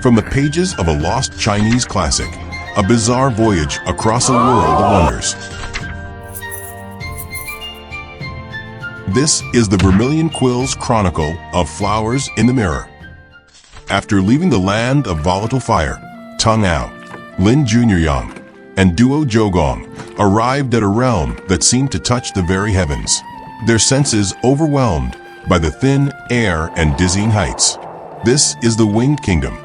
From the pages of a lost Chinese classic, a bizarre voyage across a world of wonders. This is the Vermilion Quill's chronicle of flowers in the mirror. After leaving the land of volatile fire, Tang Ao, Lin Zhi-Yang, and Duo Jiu-Gong arrived at a realm that seemed to touch the very heavens, their senses overwhelmed by the thin air and dizzying heights. This is the Winged Kingdom.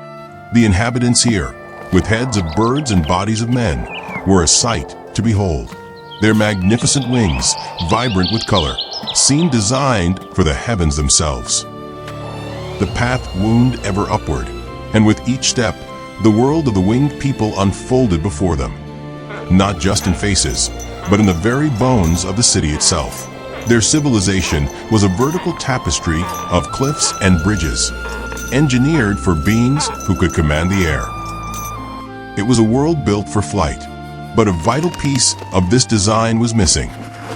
The inhabitants here, with heads of birds and bodies of men, were a sight to behold. Their magnificent wings, vibrant with color, seemed designed for the heavens themselves. The path wound ever upward, and with each step, the world of the winged people unfolded before them. Not just in faces, but in the very bones of the city itself. Their civilization was a vertical tapestry of cliffs and bridges, engineered for beings who could command the air. It was a world built for flight, but a vital piece of this design was missing.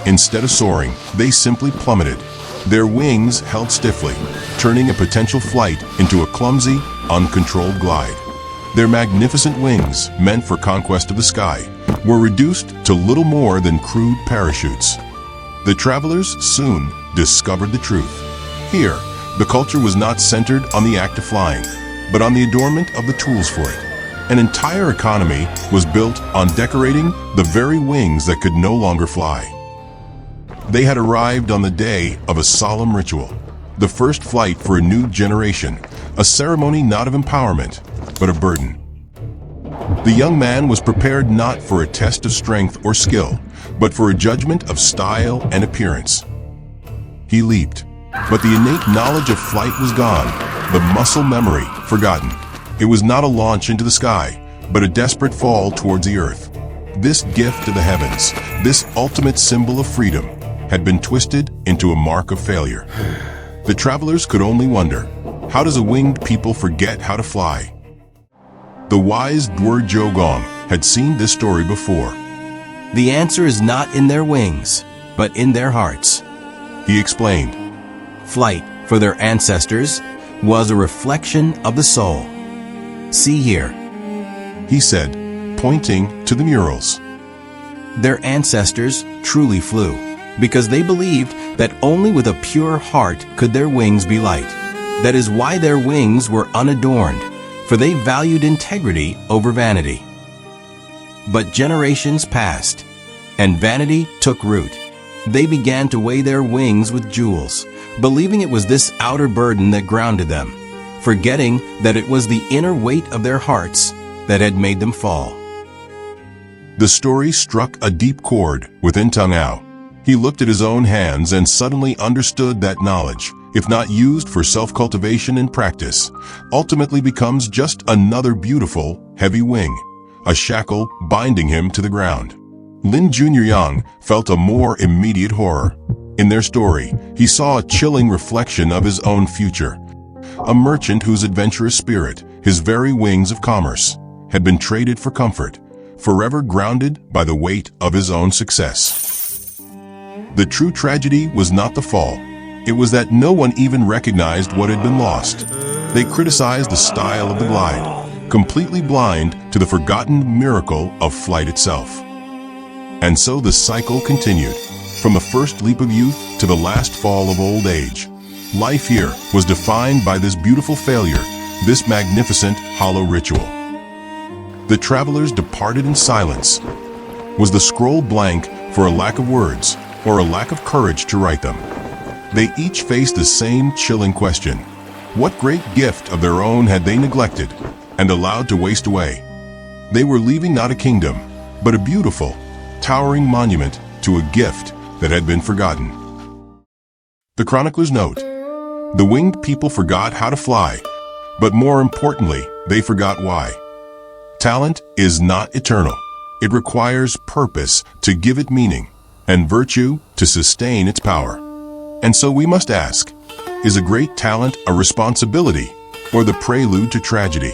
Instead of soaring, they simply plummeted, their wings held stiffly, turning a potential flight into a clumsy, uncontrolled glide. Their magnificent wings, meant for conquest of the sky, were reduced to little more than crude parachutes. The travelers soon discovered the truth. Here, the culture was not centered on the act of flying, but on the adornment of the tools for it. An entire economy was built on decorating the very wings that could no longer fly. They had arrived on the day of a solemn ritual, the first flight for a new generation, a ceremony not of empowerment, but of burden. The young man was prepared not for a test of strength or skill, but for a judgment of style and appearance. He leaped, but the innate knowledge of flight was gone, the muscle memory forgotten. It was not a launch into the sky, but a desperate fall towards the earth. This gift to the heavens, this ultimate symbol of freedom, had been twisted into a mark of failure. The travelers could only wonder, how does a winged people forget how to fly? The wise Duo Jiu-Gong had seen this story before. The answer is not in their wings, but in their hearts, he explained. Flight, for their ancestors, was a reflection of the soul. See here, he said, pointing to the murals. Their ancestors truly flew, because they believed that only with a pure heart could their wings be light. That is why their wings were unadorned, for they valued integrity over vanity. But generations passed, and vanity took root. They began to weigh their wings with jewels, believing it was this outer burden that grounded them, forgetting that it was the inner weight of their hearts that had made them fall. The story struck a deep chord within Tang Ao. He looked at his own hands and suddenly understood that knowledge, if not used for self-cultivation and practice, ultimately becomes just another beautiful, heavy wing, a shackle binding him to the ground. Lin Zhi-Yang felt a more immediate horror. In their story, he saw a chilling reflection of his own future. A merchant whose adventurous spirit, his very wings of commerce, had been traded for comfort, forever grounded by the weight of his own success. The true tragedy was not the fall. It was that no one even recognized what had been lost. They criticized the style of the glide, completely blind to the forgotten miracle of flight itself. And so the cycle continued, from the first leap of youth to the last fall of old age. Life here was defined by this beautiful failure, this magnificent hollow ritual. The travelers departed in silence. Was the scroll blank for a lack of words, or a lack of courage to write them? They each faced the same chilling question. What great gift of their own had they neglected and allowed to waste away? They were leaving not a kingdom, but a beautiful, towering monument to a gift that had been forgotten. The chronicler's note: the winged people forgot how to fly, but more importantly, they forgot why. Talent is not eternal. It requires purpose to give it meaning, and virtue to sustain its power. And so we must ask, is a great talent a responsibility or the prelude to tragedy?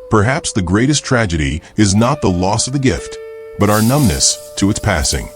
Perhaps the greatest tragedy is not the loss of the gift, but our numbness to its passing.